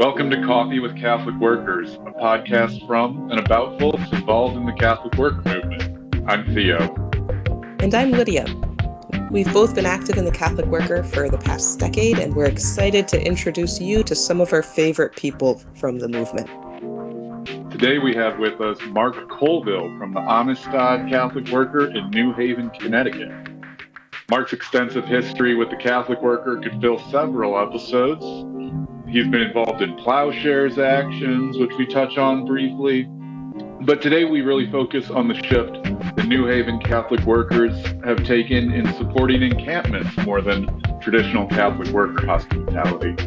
Welcome to Coffee with Catholic Workers, a podcast from and about folks involved in the Catholic worker movement. I'm Theo. And I'm Lydia. We've both been active in the Catholic worker for the past decade, and we're excited to introduce you to some of our favorite people from the movement. Today we have with us Mark Colville from the Amistad Catholic Worker in New Haven, Connecticut. Mark's extensive history with the Catholic worker could fill several episodes. He's been involved in plowshares actions, which we touch on briefly. But today we really focus on the shift the New Haven Catholic workers have taken in supporting encampments more than traditional Catholic worker hospitality.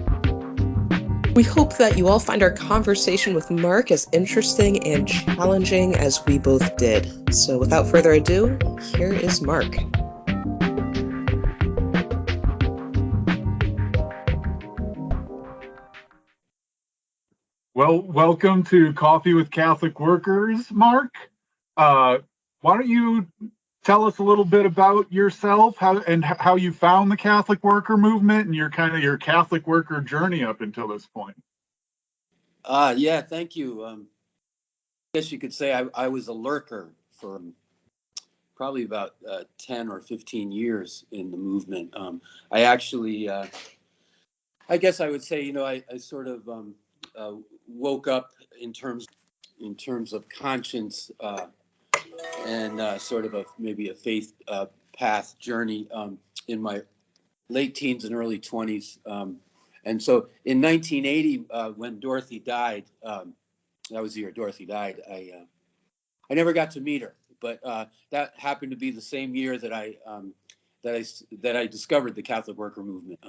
We hope that you all find our conversation with Mark as interesting and challenging as we both did. So without further ado, here is Mark. Well, welcome to Coffee with Catholic Workers, Mark. Why don't you tell us a little bit about yourself, how you found the Catholic worker movement and your Catholic worker journey up until this point? Yeah, thank you. I guess you could say I was a lurker for probably about 10 or 15 years in the movement. I actually, I guess I would say, I sort of woke up in terms of conscience and sort of maybe a faith path journey in my late teens and early 20s. And so in 1980, when Dorothy died, that was the year Dorothy died, I never got to meet her, but that happened to be the same year that I discovered the Catholic worker movement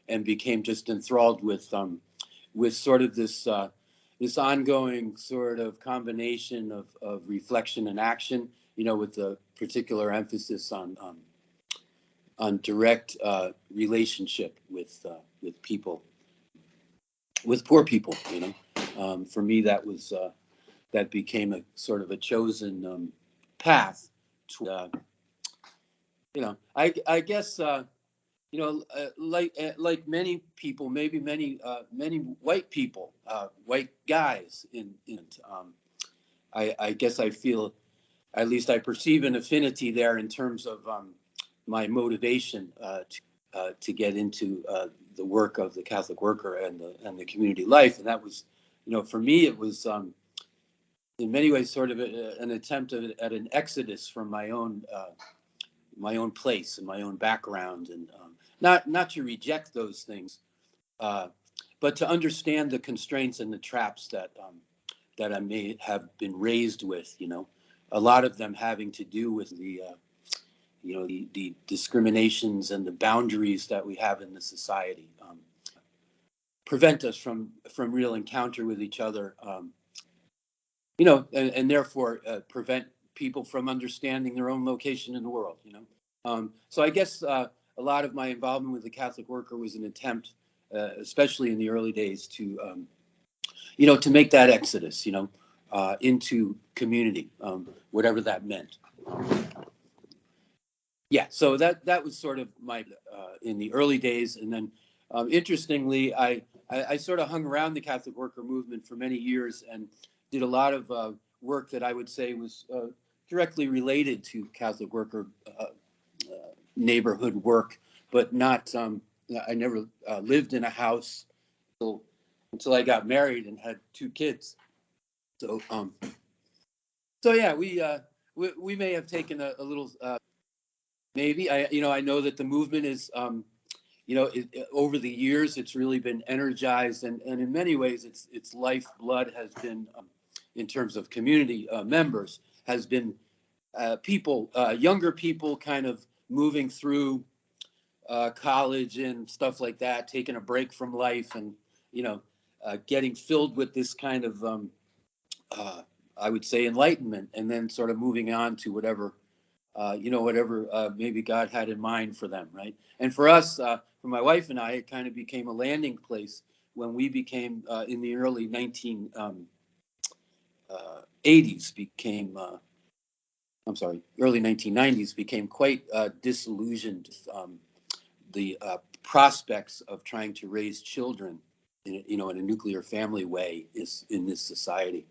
and became just enthralled with sort of this ongoing sort of combination of reflection and action, with a particular emphasis on direct relationship with people, with poor people. For me, that became a sort of a chosen path to, I guess. Like many people, maybe many white people, white guys I guess I feel, at least I perceive an affinity there in terms of my motivation to get into the work of the Catholic worker and the community life. And that was, for me, it was in many ways sort of an attempt at an exodus from my own place and my own background, and not to reject those things, but to understand the constraints and the traps that I may have been raised with. A lot of them having to do with the discriminations and the boundaries that we have in the society, prevent us from real encounter with each other, and therefore prevent people from understanding their own location in the world. So I guess a lot of my involvement with the Catholic worker was an attempt, especially in the early days, to make that exodus, into community, whatever that meant. Yeah, so that was sort of my in the early days, and then interestingly, I sort of hung around the Catholic worker movement for many years and did a lot of work that I would say was directly related to Catholic worker neighborhood work, but not. I never lived in a house until I got married and had 2 kids. So yeah, we may have taken a little. Maybe I know that the movement is over the years it's really been energized, and in many ways its lifeblood has been, in terms of community members, has been people, younger people, kind of moving through college and stuff like that, taking a break from life, and getting filled with this kind of I would say enlightenment, and then sort of moving on to whatever maybe God had in mind for them, right? And for us, for my wife and I, it kind of became a landing place when we became, in the early 1980s, early 1990s, became quite disillusioned with the prospects of trying to raise children in a nuclear family way is in this society.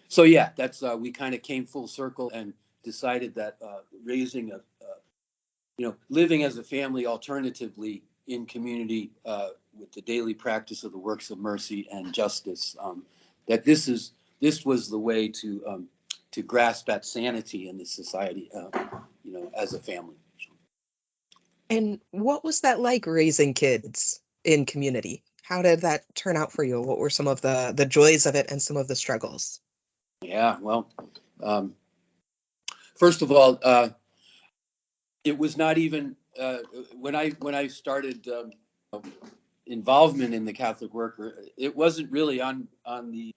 So yeah, that's we kind of came full circle and decided that raising living as a family alternatively in community with the daily practice of the works of mercy and justice, that this was the way to grasp that sanity in this society, as a family. And what was that like raising kids in community? How did that turn out for you? What were some of the joys of it and some of the struggles? Yeah, well, first of all, it was not even when I started involvement in the Catholic Worker. It wasn't really on the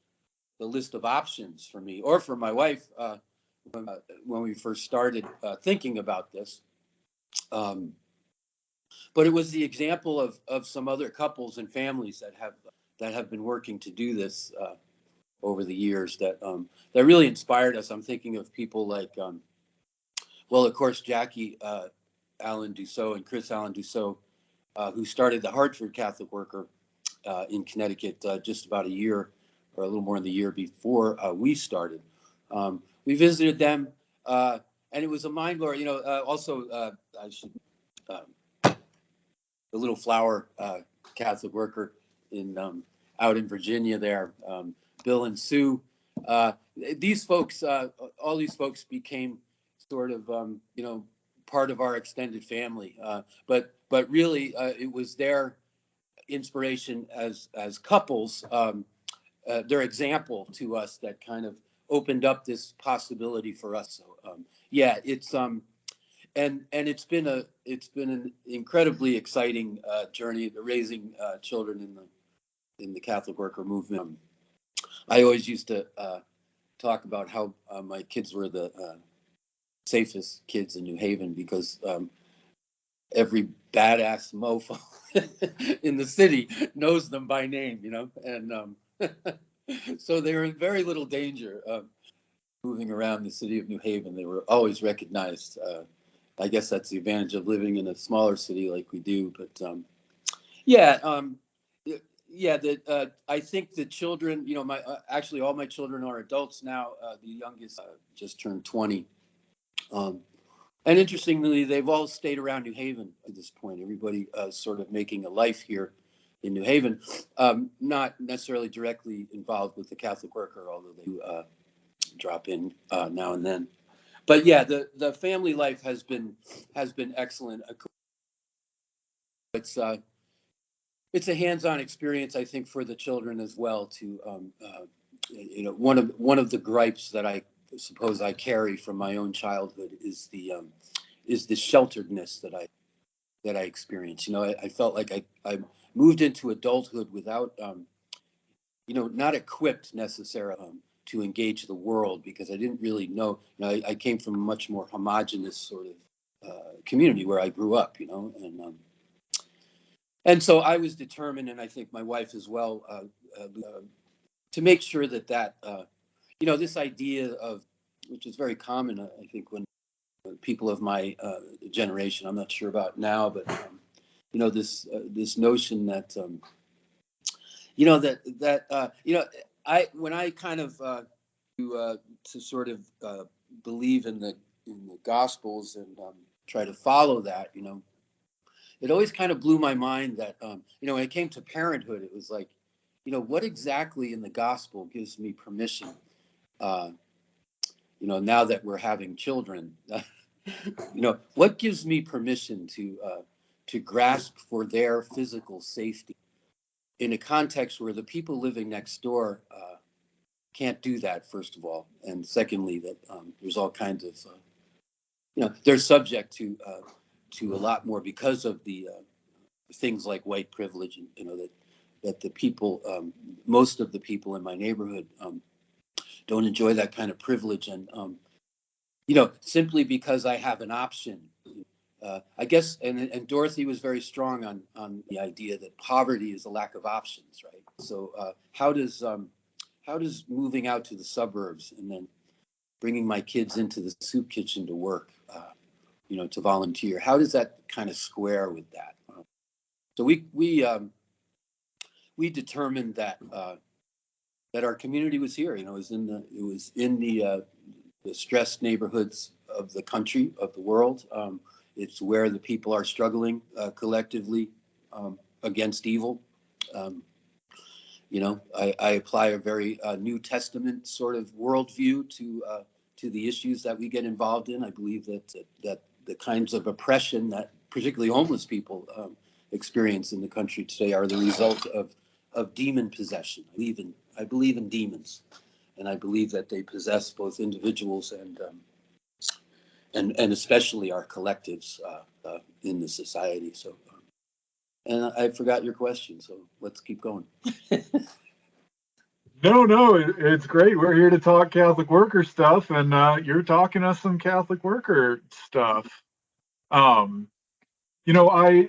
list of options for me or for my wife when we first started thinking about this. But it was the example of some other couples and families that have been working to do this over the years that really inspired us. I'm thinking of people like, well, of course, Jackie Allen Dussault and Chris Allen Dussault, who started the Hartford Catholic Worker in Connecticut just about a year or a little more than the year before we started. We visited them, and it was a mind blower. Also, I should the Little Flower Catholic Worker in out in Virginia there, Bill and Sue. These folks, all these folks became sort of, part of our extended family. But really, it was their inspiration as couples, their example to us that kind of opened up this possibility for us. So yeah, it's and it's been an incredibly exciting journey raising children in the Catholic Worker movement. I always used to talk about how my kids were the safest kids in New Haven because every badass mofo in the city knows them by name, and so they were in very little danger moving around the city of New Haven. They were always recognized. I guess that's the advantage of living in a smaller city like we do. But yeah, that I think the children, my actually all my children are adults now. The youngest just turned 20. And interestingly, they've all stayed around New Haven at this point. Everybody sort of making a life here in New Haven, not necessarily directly involved with the Catholic Worker, although they do drop in now and then. But yeah, the family life has been excellent. It's a hands-on experience, I think, for the children as well. To one of the gripes that I suppose I carry from my own childhood is the shelteredness that I experienced. I felt like I moved into adulthood without not equipped necessarily to engage the world because I didn't really know. I came from a much more homogenous sort of community where I grew up. And so I was determined, and I think my wife as well, to make sure that this idea of, which is very common, I think, when people of my generation, I'm not sure about now, but this notion that when I kind of to sort of believe in the Gospels and try to follow that, it always kind of blew my mind that when it came to parenthood, it was like, what exactly in the Gospel gives me permission, now that we're having children, what gives me permission to grasp for their physical safety in a context where the people living next door can't do that, first of all, and secondly, that there's all kinds of, they're subject to a lot more because of the things like white privilege, and that the people, most of the people in my neighborhood don't enjoy that kind of privilege, and simply because I have an option. I guess, and Dorothy was very strong on the idea that poverty is a lack of options, right? So how does moving out to the suburbs and then bringing my kids into the soup kitchen to work, to volunteer, how does that kind of square with that? So we we determined that that our community was here. You know, it was in the stressed neighborhoods of the country, of the world. It's where the people are struggling collectively against evil. You know, I apply a very New Testament sort of worldview to the issues that we get involved in. I believe that the kinds of oppression that particularly homeless people experience in the country today are the result of demon possession. I believe in demons, and I believe that they possess both individuals and especially our collectives in the society. So, and I forgot your question, so let's keep going. No, it's great. We're here to talk Catholic worker stuff, and you're talking us some Catholic worker stuff. You know,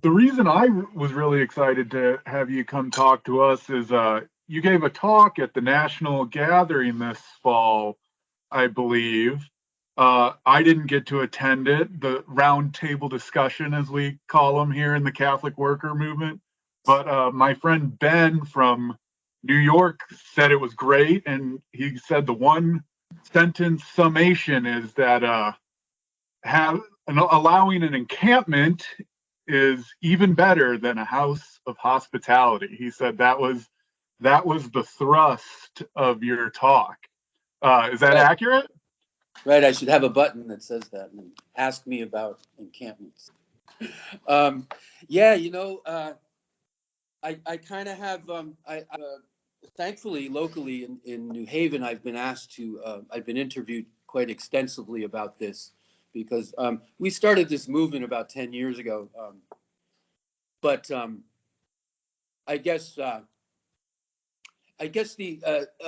the reason I was really excited to have you come talk to us is you gave a talk at the National Gathering this fall, I believe. I didn't get to attend it, the roundtable discussion, as we call them here in the Catholic worker movement. But my friend Ben from New York said it was great, and he said the one sentence summation is that allowing an encampment is even better than a house of hospitality. He said that was the thrust of your talk. Is that accurate? Right, I should have a button that says that and ask me about encampments. Yeah, you know, I kind of have, thankfully, locally in New Haven, I've been asked to, I've been interviewed quite extensively about this because we started this movement about 10 years ago. But I guess a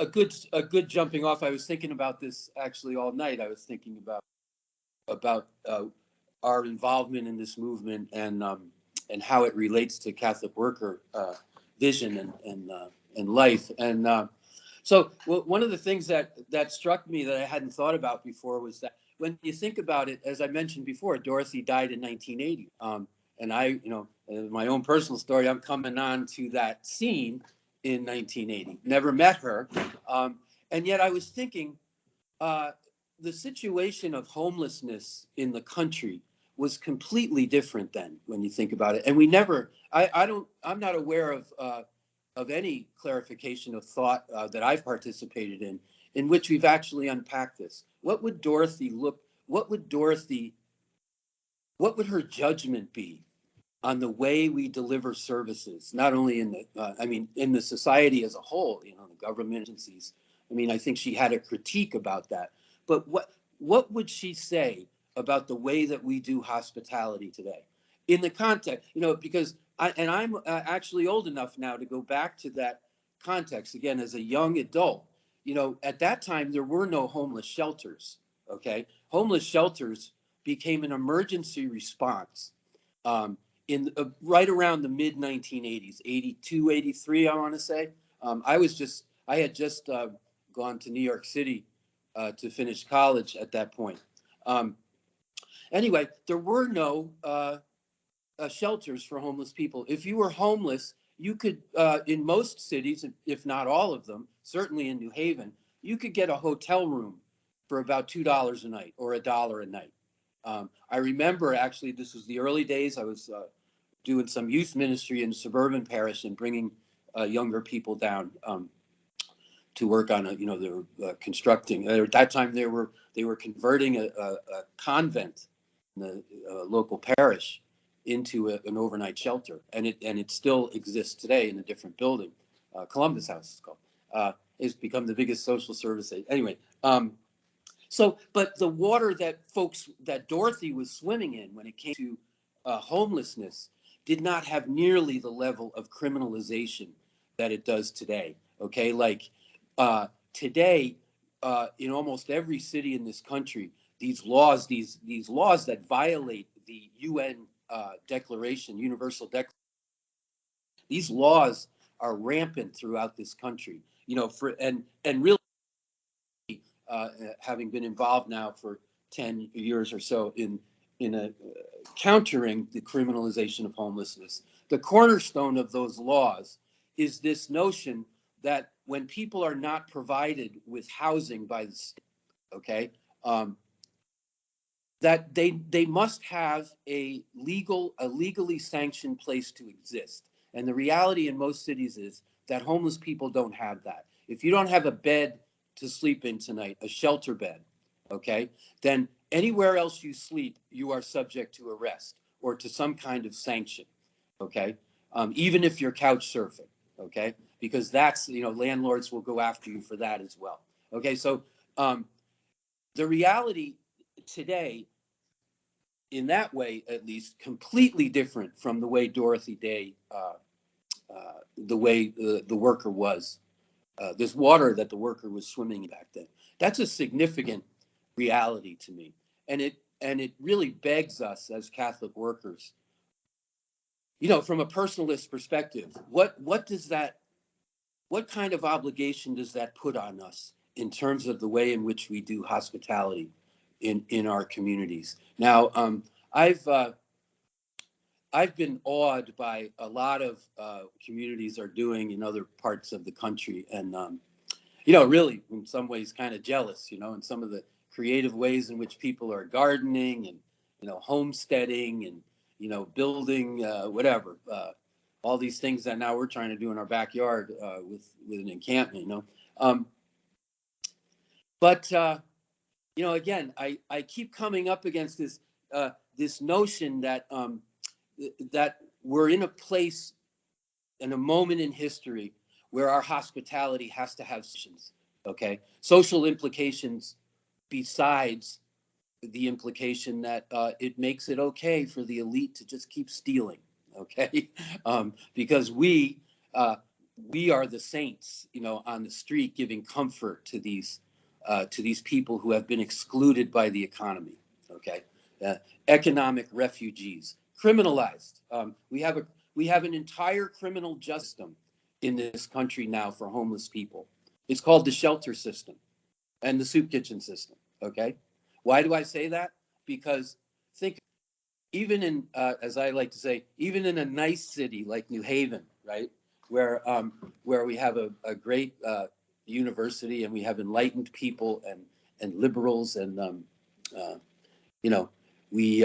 good jumping off. I was thinking about this actually all night. I was thinking about our involvement in this movement and how it relates to Catholic worker vision and life. And so one of the things that struck me that I hadn't thought about before was that when you think about it, as I mentioned before, Dorothy died in 1980. And I, you know, my own personal story, I'm coming on to that scene in 1980. Never met her. And yet I was thinking, the situation of homelessness in the country was completely different then when you think about it. And we never, I'm not aware of any clarification of thought that I've participated in which we've actually unpacked this. What would her judgment be on the way we deliver services, not only in in the society as a whole, you know, the government agencies. I mean, I think she had a critique about that. But what would she say about the way that we do hospitality today? In the context, you know, because I'm actually old enough now to go back to that context again as a young adult. You know, at that time, there were no homeless shelters, okay? Homeless shelters became an emergency response in right around the mid 1980s, 82, 83, I want to say. I had just gone to New York City to finish college at that point. Anyway, there were no shelters for homeless people. If you were homeless, you could, in most cities, if not all of them, certainly in New Haven, you could get a hotel room for about $2 a night or $1 a night. I remember actually, this was the early days. I was doing some youth ministry in a suburban parish and bringing younger people down to work on they were constructing. At that time, they were converting a convent in the local parish into an overnight shelter, and it still exists today in a different building. Columbus House is called. It's become the biggest social service. Anyway, but the water that Dorothy was swimming in when it came to homelessness did not have nearly the level of criminalization that it does today. Okay, like today, in almost every city in this country, these laws that violate the UN Universal Declaration, these laws are rampant throughout this country. You know, and really, having been involved now for 10 years or so in countering the criminalization of homelessness, the cornerstone of those laws is this notion that when people are not provided with housing by the state, okay, that they must have a legally sanctioned place to exist. And the reality in most cities is that homeless people don't have that. If you don't have a bed to sleep in tonight, a shelter bed, okay, then anywhere else you sleep, you are subject to arrest or to some kind of sanction, okay, even if you're couch surfing, okay, because that's, landlords will go after you for that as well. Okay, so the reality today, in that way at least, completely different from the way Dorothy Day, the way the worker was. This water that the worker was swimming in back then. That's a significant reality to me, and it really begs us as Catholic workers, from a personalist perspective, what kind of obligation does that put on us in terms of the way in which we do hospitality in our communities? Now, I've been awed by a lot of communities are doing in other parts of the country, and really in some ways kind of jealous, in some of the creative ways in which people are gardening and homesteading and building whatever, all these things that now we're trying to do in our backyard with an encampment, but again, I keep coming up against this notion that that we're in a place and a moment in history where our hospitality has to have social implications, besides the implication that it makes it okay for the elite to just keep stealing, okay, because we are the saints, on the street, giving comfort to these people who have been excluded by the economy, okay, economic refugees, criminalized. We have an entire criminal justice system in this country now for homeless people. It's called the shelter system and the soup kitchen system. Okay, why do I say that? Because think, even in as I like to say, even in a nice city like New Haven, right, where we have a great university and we have enlightened people and liberals and we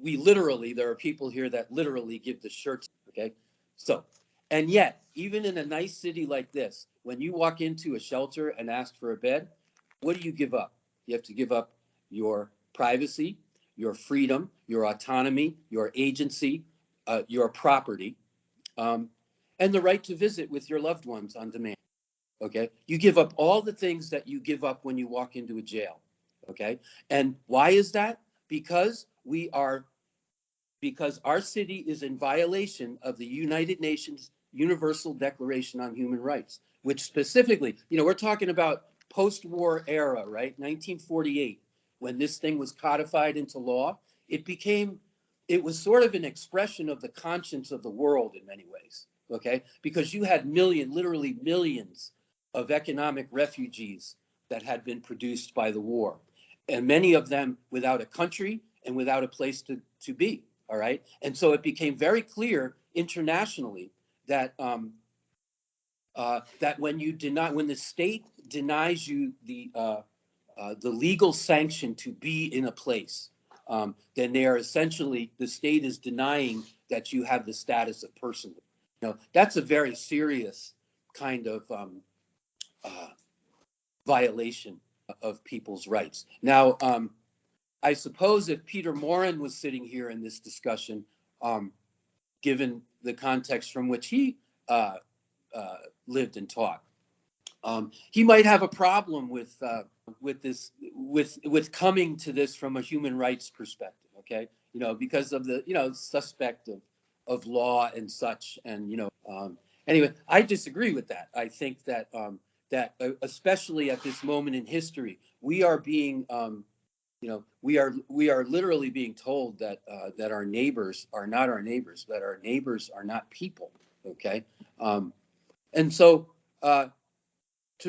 we literally, there are people here that literally give the shirts, okay? So, and yet, even in a nice city like this, when you walk into a shelter and ask for a bed, what do you give up? You have to give up your privacy, your freedom, your autonomy, your agency, your property, and the right to visit with your loved ones on demand, okay? You give up all the things that you give up when you walk into a jail, okay? And why is that? Because our city is in violation of the United Nations Universal Declaration on Human Rights, which specifically, we're talking about post-war era, right? 1948, when this thing was codified into law, it was sort of an expression of the conscience of the world in many ways, okay? Because you had literally millions of economic refugees that had been produced by the war, and many of them without a country and without a place to be. All right. And so it became very clear internationally that that when the state denies you the legal sanction to be in a place, then the state is denying that you have the status of personhood. That's a very serious kind of violation of people's rights. Now, I suppose if Peter Morin was sitting here in this discussion, given the context from which he lived and taught, he might have a problem with coming to this from a human rights perspective. Okay, because of the suspect of law and such, and anyway, I disagree with that. I think that especially at this moment in history, we are being we are literally being told that that our neighbors are not our neighbors, that our neighbors are not people. Okay, and so to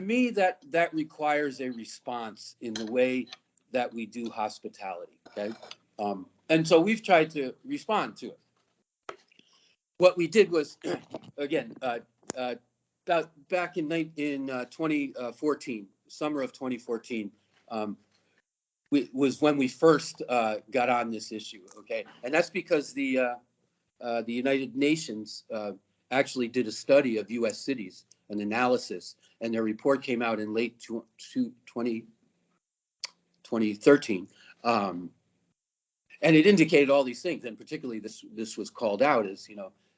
me, that requires a response in the way that we do hospitality. Okay, and so we've tried to respond to it. what we did was, again, about back in 2014, summer of 2014, was when we first got on this issue. Okay, and that's because the United Nations actually did a study of U.S. cities, an analysis, and their report came out in late 2013. And it indicated all these things, and particularly this was called out as,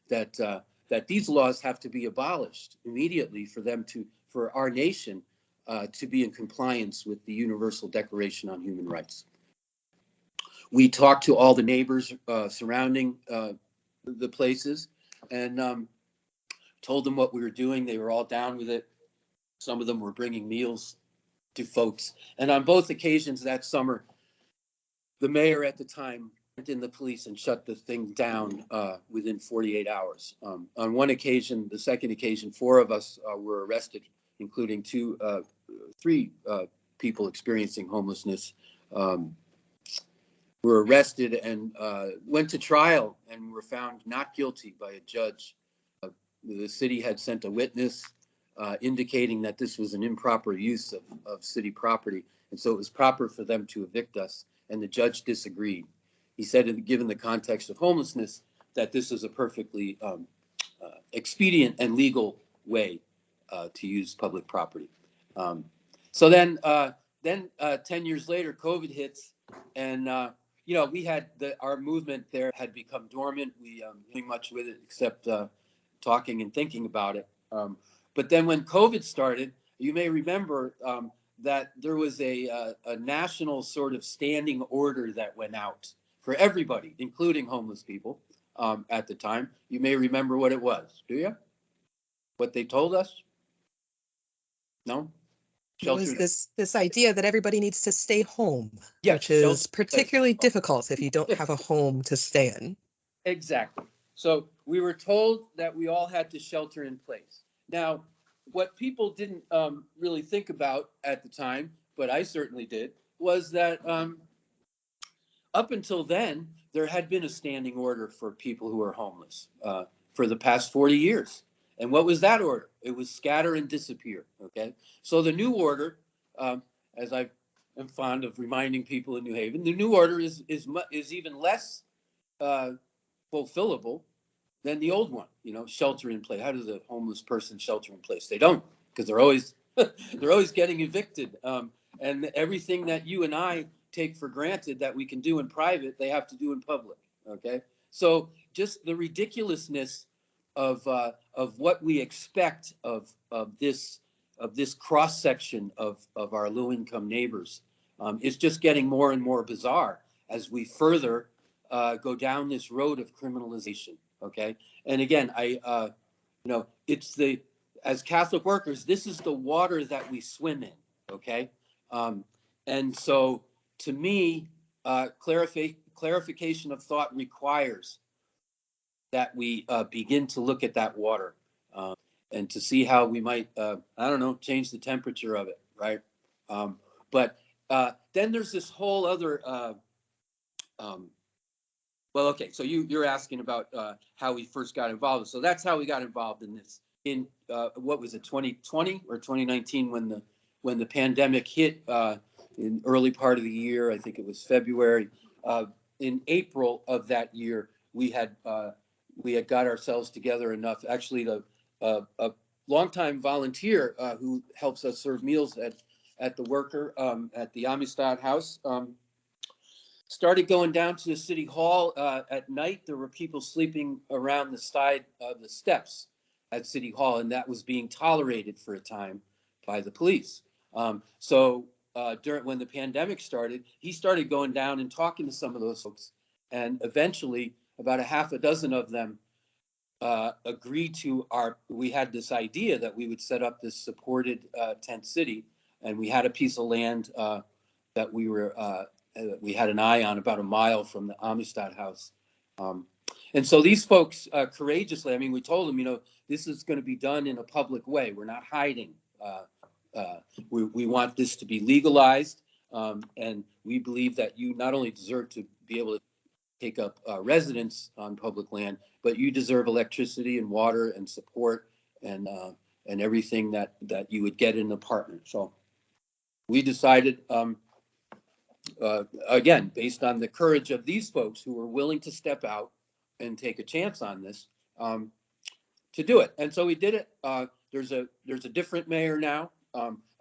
that these laws have to be abolished immediately for our nation to be in compliance with the Universal Declaration on Human Rights. We talked to all the neighbors surrounding the places and told them what we were doing. They were all down with it. Some of them were bringing meals to folks. And on both occasions that summer, the mayor at the time went in the police and shut the thing down within 48 hours. On one occasion, the second occasion, 4 of us were arrested, including 3 people experiencing homelessness. Were arrested and went to trial and were found not guilty by a judge. The city had sent a witness indicating that this was an improper use of city property, and so it was proper for them to evict us, and the judge disagreed. He said, given the context of homelessness, that this is a perfectly expedient and legal way to use public property. So then 10 years later, COVID hits, and we had our movement there had become dormant. We doing much with it except talking and thinking about it. But then when COVID started, you may remember that there was a national sort of standing order that went out for everybody, including homeless people at the time. You may remember what it was, do you? What they told us? No? It was this idea that everybody needs to stay home, Yes, which is particularly difficult if you don't have a home to stay in. Exactly. So we were told that we all had to shelter in place. Now, what people didn't really think about at the time, but I certainly did, was that up until then, there had been a standing order for people who are homeless for the past 40 years. And what was that order? It was scatter and disappear. Okay. So the new order, as I am fond of reminding people in New Haven, the new order is even less fulfillable than the old one. Shelter in place. How does a homeless person shelter in place? They don't, because they're always getting evicted. And everything that you and I take for granted that we can do in private, they have to do in public. Okay. So just the ridiculousness of what we expect of this cross section of our low income neighbors is just getting more and more bizarre as we further go down this road of criminalization. Okay, and again, it's as Catholic workers, this is the water that we swim in. Okay, and so to me, clarification of thought requires that we begin to look at that water and to see how we might, change the temperature of it, right? But then there's this whole other, well, okay, so you're asking about how we first got involved. So that's how we got involved in this. In what was it, 2020 or 2019, when the pandemic hit in early part of the year, I think it was February. In April of that year, we had got ourselves together enough. Actually, a longtime volunteer who helps us serve meals at the worker at the Amistad House started going down to the city hall at night. There were people sleeping around the side of the steps at City Hall, and that was being tolerated for a time by the police. So when the pandemic started, he started going down and talking to some of those folks, and eventually about a half a dozen of them agreed to we had this idea that we would set up this supported tent city, and we had a piece of land that we had an eye on about a mile from the Amistad House. And so these folks courageously, we told them, this is going to be done in a public way. We're not hiding. We want this to be legalized. And we believe that you not only deserve to be able to take up residence on public land, but you deserve electricity and water and support and everything that you would get in an apartment. So we decided, again, based on the courage of these folks who were willing to step out and take a chance on this, to do it. And so we did it. There's a different mayor now,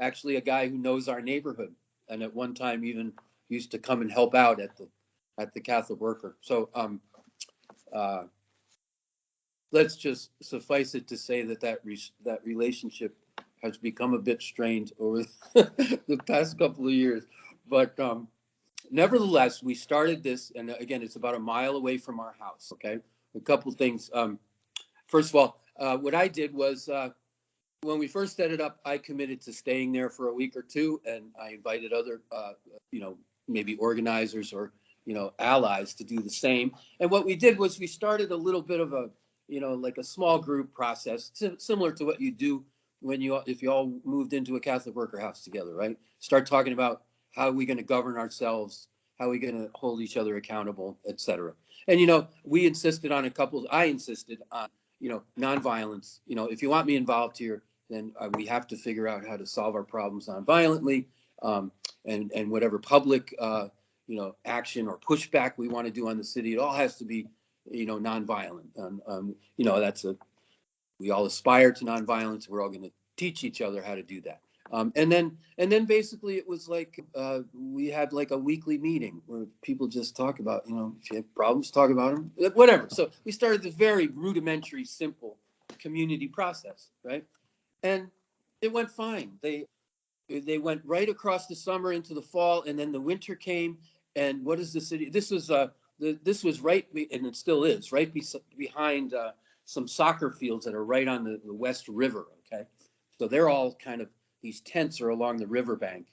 actually a guy who knows our neighborhood, and at one time even used to come and help out at the Catholic Worker. So let's just suffice it to say that relationship has become a bit strained over the past couple of years. But nevertheless, we started this, and again, it's about a mile away from our house. Okay, a couple of things. First of all, what I did was when we first set it up, I committed to staying there for a week or two, and I invited other, maybe organizers or allies to do the same. And what we did was we started a little bit of a, like a small group process, similar to what you do if you all moved into a Catholic worker house together, right? Start talking about how are we going to govern ourselves, how are we going to hold each other accountable, et cetera. And we insisted on I insisted on nonviolence. If you want me involved here, then we have to figure out how to solve our problems nonviolently, and whatever public action or pushback we want to do on the city, it all has to be nonviolent. We all aspire to nonviolence. We're all going to teach each other how to do that. And then basically it was like we had like a weekly meeting where people just talk about, if you have problems, talk about them, whatever. So we started the very rudimentary, simple community process, right? And it went fine. They went right across the summer into the fall, and then the winter came. And what is the city? This was right, and it still is right behind some soccer fields that are right on the West River. Okay, so they're all kind of, these tents are along the riverbank,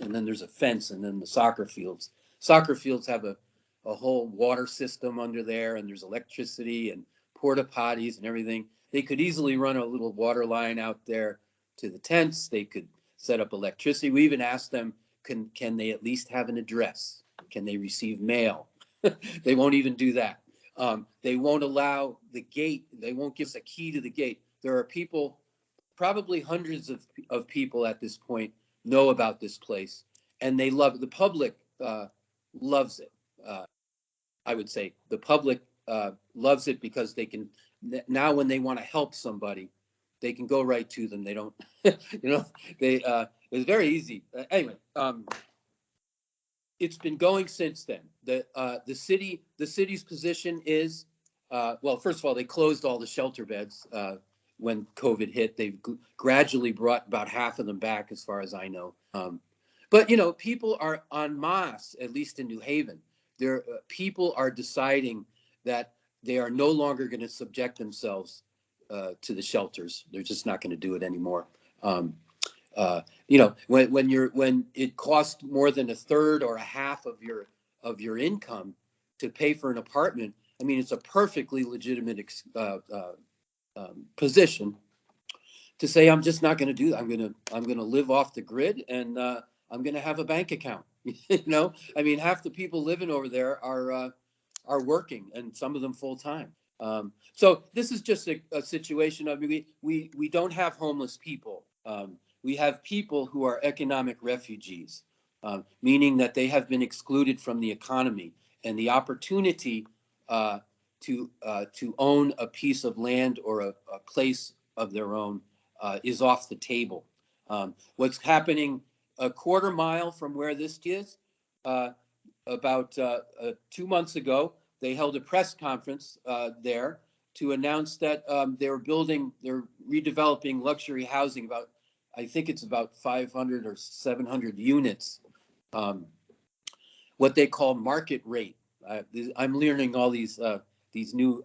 and then there's a fence, and then the soccer fields. Soccer fields have a whole water system under there, and there's electricity and porta potties and everything. They could easily run a little water line out there to the tents. They could set up electricity. We even asked them, can they at least have an address? Can they receive mail? They won't even do that. They won't allow the gate. They won't give us a key to the gate. There are people, probably hundreds of people at this point, know about this place, and they love it. The public loves it. I would say the public loves it because they can, now when they want to help somebody, they can go right to them. They don't, it's very easy. Anyway, it's been going since then. The city's position is, well, first of all, they closed all the shelter beds when COVID hit. They've gradually brought about half of them back, as far as I know. But people are en masse, at least in New Haven. People are deciding that they are no longer going to subject themselves to the shelters. They're just not going to do it anymore. When it costs more than a third or a half of your income to pay for an apartment, I mean, it's a perfectly legitimate position to say, I'm just not going to do that. I'm going to live off the grid, and I'm going to have a bank account. I mean, half the people living over there are working, and some of them full time. So this is just a situation. I mean, we don't have homeless people. We have people who are economic refugees, meaning that they have been excluded from the economy, and the opportunity to own a piece of land or a place of their own is off the table. What's happening a quarter mile from where this is, about 2 months ago, they held a press conference there to announce that they're redeveloping luxury housing, I think it's about 500 or 700 units, what they call market rate. I'm learning all these new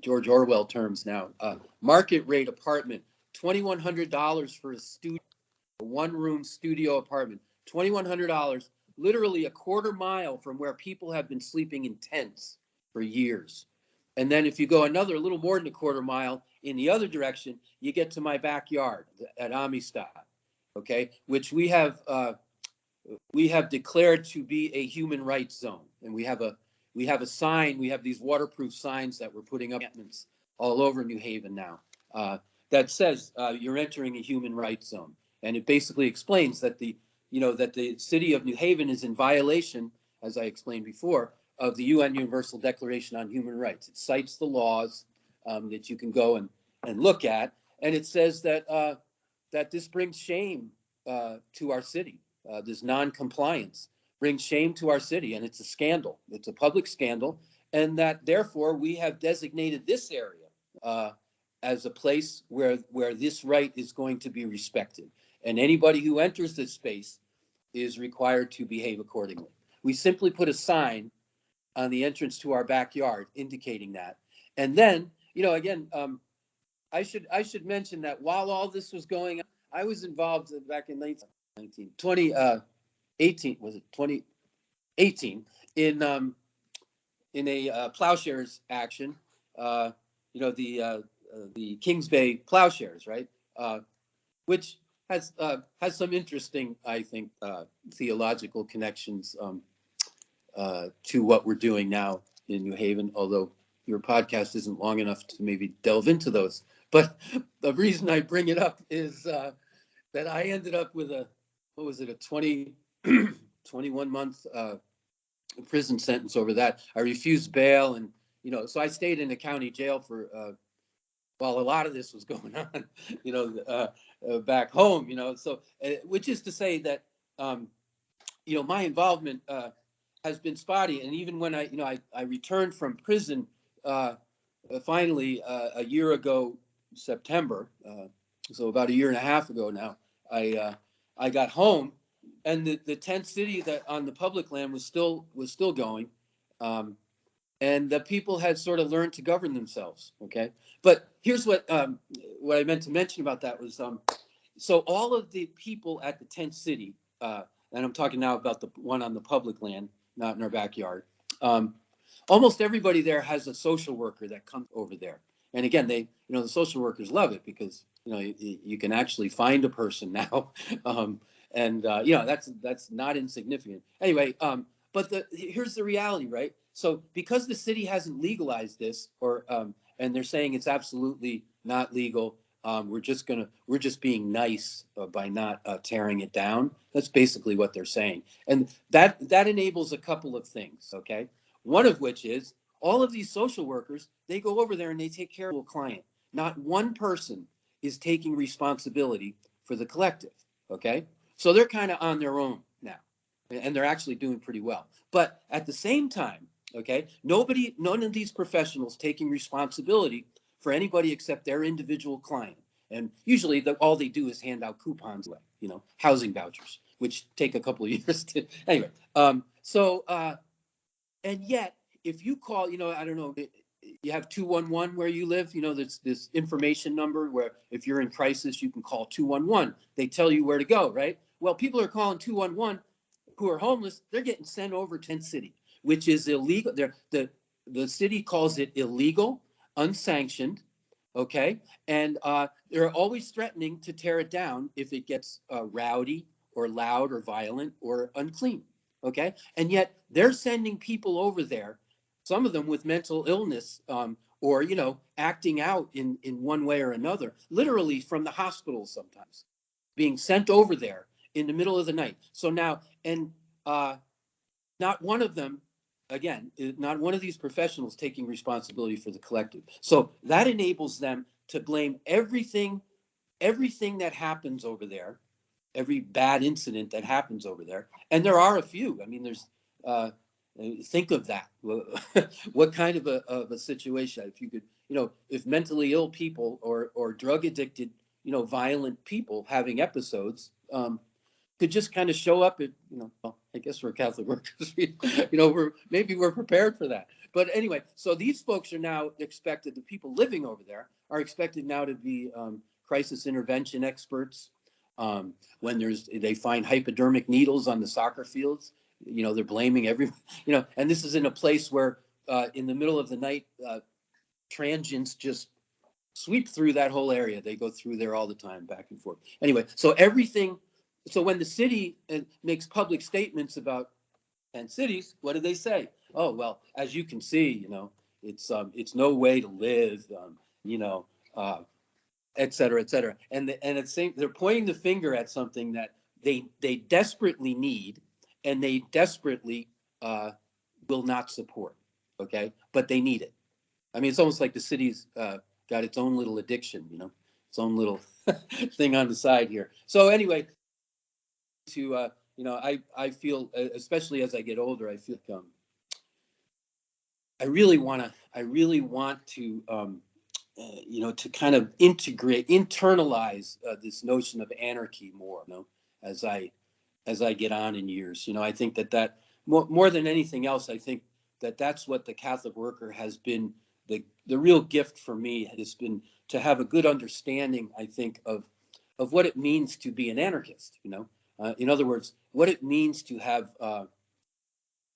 George Orwell terms now. Market rate apartment, $2,100 for a one-room studio apartment, $2,100, literally a quarter mile from where people have been sleeping in tents for years. And then if you go a little more than a quarter mile in the other direction, you get to my backyard at Amistad, okay, which we have we have declared to be a human rights zone, and we have a sign. We have these waterproof signs that we're putting up all over New Haven now that says you're entering a human rights zone, and it basically explains that the city of New Haven is in violation, as I explained before, of the UN Universal Declaration on Human Rights. It cites the laws that you can go and look at, and it says that that this brings shame to our city. This non-compliance brings shame to our city, and it's a scandal. It's a public scandal, and that therefore we have designated this area as a place where this right is going to be respected, and anybody who enters this space is required to behave accordingly. We simply put a sign on the entrance to our backyard indicating that, and then again, I should mention that while all this was going on, I was involved back in 2018, was it 2018, in a plowshares action, the Kings Bay plowshares, right? Which has some interesting, I think, theological connections to what we're doing now in New Haven, although your podcast isn't long enough to maybe delve into those. But the reason I bring it up is that I ended up with a 21-month prison sentence over that. I refused bail, and so I stayed in the county jail for while a lot of this was going on, back home. So which is to say that my involvement has been spotty, and even when I returned from prison finally a year ago, September, so about a year and a half ago now, I got home, and the tent city that on the public land was still going, and the people had sort of learned to govern themselves. Okay, but here's what I meant to mention about that was so all of the people at the tent city, and I'm talking now about the one on the public land, not in our backyard. Almost everybody there has a social worker that comes over there, and again, they the social workers love it because you can actually find a person now, and that's not insignificant. Anyway, but here's the reality, right? So because the city hasn't legalized this, or and they're saying it's absolutely not legal, we're just being nice by not tearing it down. That's basically what they're saying, and that enables a couple of things. Okay, one of which is all of these social workers, they go over there and they take care of a client. Not one person is taking responsibility for the collective. Okay, so they're kind of on their own now, and they're actually doing pretty well. But at the same time, okay, none of these professionals taking responsibility for anybody except their individual client. And usually all they do is hand out coupons away, housing vouchers, which take a couple of years to, anyway. And yet, if you call, I don't know, you have 211 where you live, this information number where if you're in crisis, you can call 211. They tell you where to go, right? Well, people are calling 211 who are homeless. They're getting sent over to Tent City, which is illegal. The city calls it illegal, unsanctioned, okay? And they're always threatening to tear it down if it gets rowdy or loud or violent or unclean, okay? And yet they're sending people over there, some of them with mental illness or, acting out in one way or another, literally from the hospital sometimes, being sent over there in the middle of the night. So now, and not one of them, again, not one of these professionals taking responsibility for the collective. So that enables them to blame everything that happens over there, every bad incident that happens over there. And there are a few. I mean, there's, think of that. What kind of a situation, if you could, if mentally ill people or drug addicted, violent people having episodes, could just kind of show up at, well, I guess we're Catholic workers, we're prepared for that. But anyway, so these folks are now expected, the people living over there are expected now to be crisis intervention experts. When they find hypodermic needles on the soccer fields, they're blaming everyone, and this is in a place where in the middle of the night, transients just sweep through that whole area. They go through there all the time, back and forth. Anyway, so everything so when the city makes public statements about tent cities, what do they say? Oh, well, as you can see, it's no way to live, you know, et cetera, et cetera. And at the same, they're pointing the finger at something that they desperately need, and they desperately will not support. Okay, but they need it. I mean, it's almost like the city's got its own little addiction, its own little thing on the side here. So anyway, I feel, especially as I get older, I feel I really want to to kind of internalize this notion of anarchy more, as I get on in years. I think that more than anything else, I think that's what the Catholic worker has been. The real gift for me has been to have a good understanding, I think, of what it means to be an anarchist. In other words, what it means to have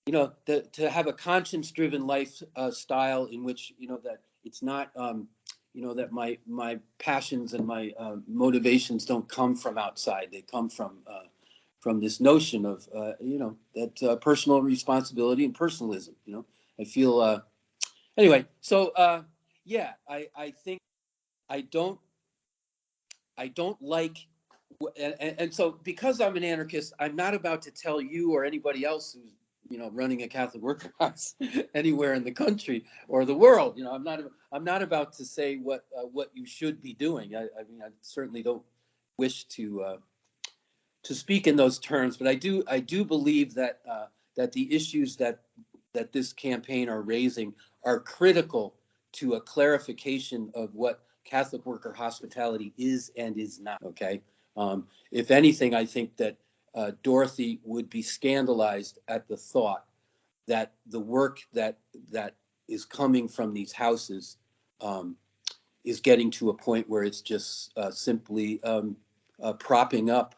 to have a conscience-driven lifestyle in which that it's not that my passions and my motivations don't come from outside. They come from this notion of that personal responsibility and personalism. I feel anyway. So yeah, I think I don't like. And so, because I'm an anarchist, I'm not about to tell you or anybody else who's running a Catholic worker house anywhere in the country or the world. I'm not about to say what you should be doing. I mean, I certainly don't wish to speak in those terms, but I do believe that that the issues that this campaign are raising are critical to a clarification of what Catholic worker hospitality is and is not. Okay. If anything, I think that Dorothy would be scandalized at the thought that the work that is coming from these houses is getting to a point where it's just simply propping up,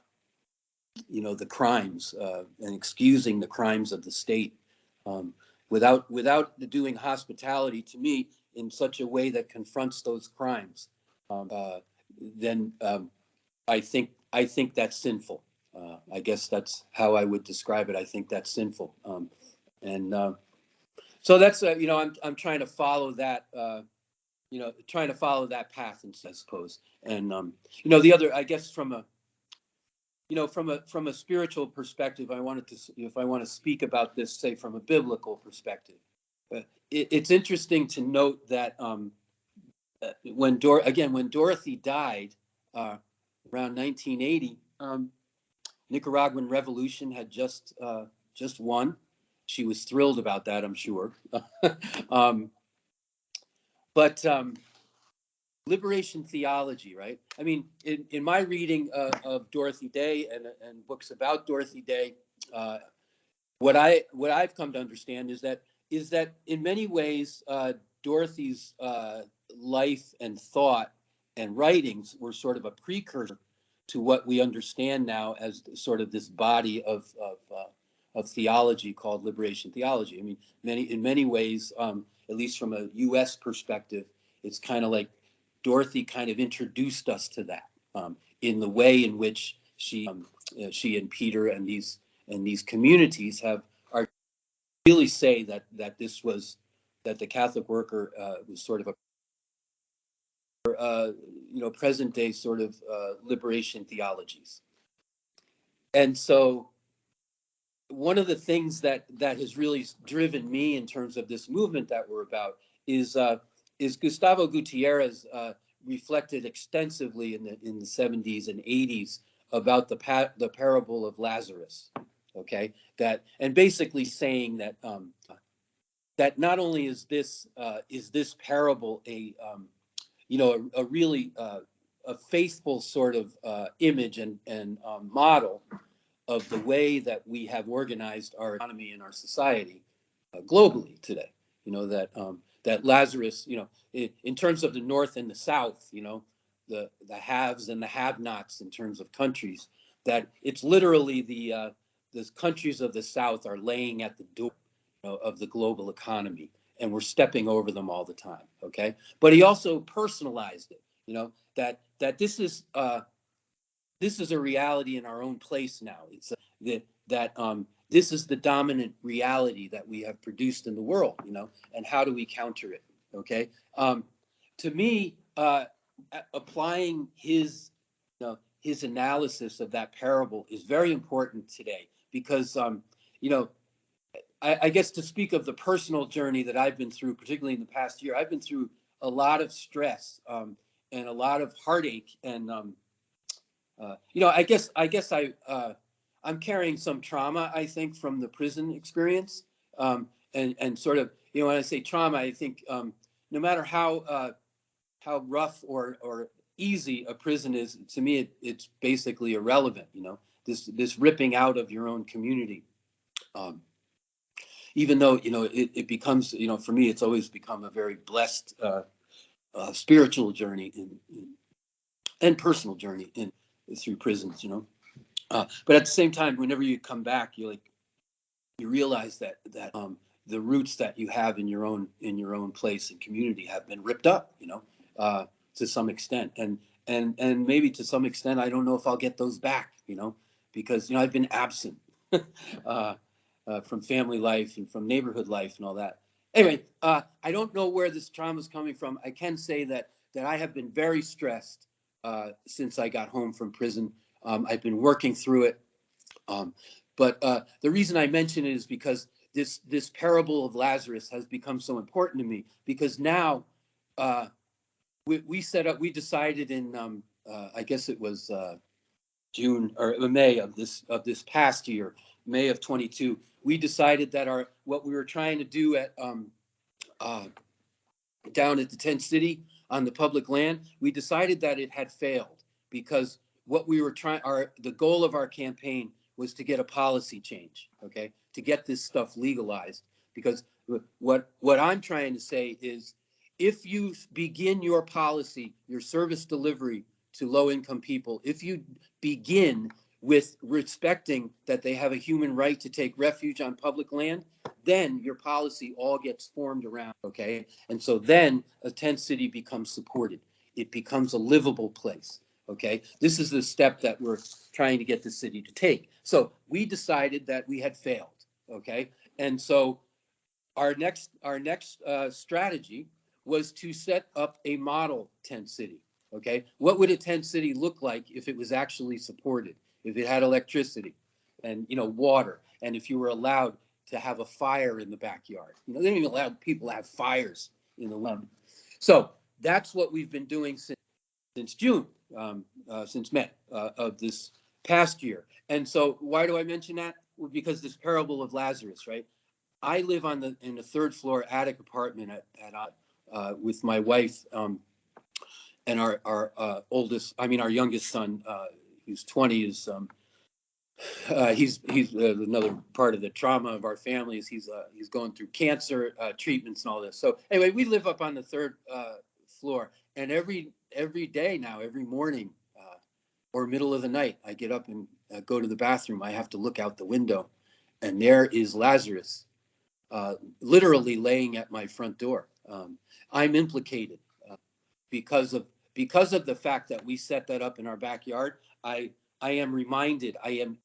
the crimes and excusing the crimes of the state, without doing hospitality, to me, in such a way that confronts those crimes. Then I think that's sinful. I guess that's how I would describe it. I think that's sinful, and so that's I'm trying to follow that path, and I suppose. And the other, I guess, from a spiritual perspective, if I want to speak about this, say from a biblical perspective, it's interesting to note that when Dorothy died around 1980, Nicaraguan Revolution had just won. She was thrilled about that, I'm sure. But liberation theology, right? I mean, in my reading of Dorothy Day and books about Dorothy Day, what I've come to understand is that in many ways Dorothy's life and thought and writings were sort of a precursor to what we understand now as sort of this body of theology called liberation theology. I mean, in many ways, at least from a U.S. perspective, it's kind of like Dorothy kind of introduced us to that in the way in which she and Peter and these communities are really say that the Catholic worker was sort of a present day sort of liberation theologies. And so one of the things that has really driven me in terms of this movement that we're about is Gustavo Gutierrez reflected extensively in the 70s and 80s about the parable of Lazarus. Okay, and basically saying that that not only is this parable a really a faithful sort of image and model of the way that we have organized our economy and our society globally today. That Lazarus, in terms of the North and the South, the haves and the have-nots in terms of countries, that it's literally the countries of the South are laying at the door of the global economy, and we're stepping over them all the time. Okay, but he also personalized it. That this is this is a reality in our own place now. It's that this is the dominant reality that we have produced in the world, and how do we counter it? Okay. To me, applying his analysis of that parable is very important today because, I guess to speak of the personal journey that I've been through, particularly in the past year, I've been through a lot of stress and a lot of heartache, and I'm carrying some trauma, I think, from the prison experience, and sort of, when I say trauma, I think no matter how rough or easy a prison is, to me, it's basically irrelevant. This ripping out of your own community. Even though, it becomes, for me, it's always become a very blessed spiritual journey and personal journey through prisons, but at the same time, whenever you come back, you realize that the roots that you have in your own place and community have been ripped up, to some extent, and maybe to some extent, I don't know if I'll get those back, because I've been absent from family life and from neighborhood life and all that. Anyway, I don't know where this trauma is coming from. I can say that I have been very stressed since I got home from prison. I've been working through it. But the reason I mention it is because this parable of Lazarus has become so important to me, because now we decided in I guess it was June or May of this past year, May of 22, we decided that what we were trying to do at down at the tent city on the public land, we decided that it had failed, because what we were the goal of our campaign was to get a policy change, okay, to get this stuff legalized. Because what I'm trying to say is, if you begin your policy, your service delivery to low-income people, if you begin with respecting that they have a human right to take refuge on public land, then your policy all gets formed around, okay? And so then a tent city becomes supported. It becomes a livable place, okay? This is the step that we're trying to get the city to take. So we decided that we had failed, okay? And so our next strategy was to set up a model tent city, okay? What would a tent city look like if it was actually supported, if it had electricity and water, and if you were allowed to have a fire in the backyard? They don't even allow people to have fires in the winter. So that's what we've been doing since June, since May of this past year. And so why do I mention that? Well, because this parable of Lazarus, right? I live in the third floor attic apartment with my wife and our youngest son, who's 20, is he's another part of the trauma of our family is he's going through cancer treatments and all this. So anyway, we live up on the third floor, and every day now, every morning or middle of the night, I get up and go to the bathroom. I have to look out the window, and there is Lazarus, literally laying at my front door. I'm implicated because of the fact that we set that up in our backyard. I am reminded I am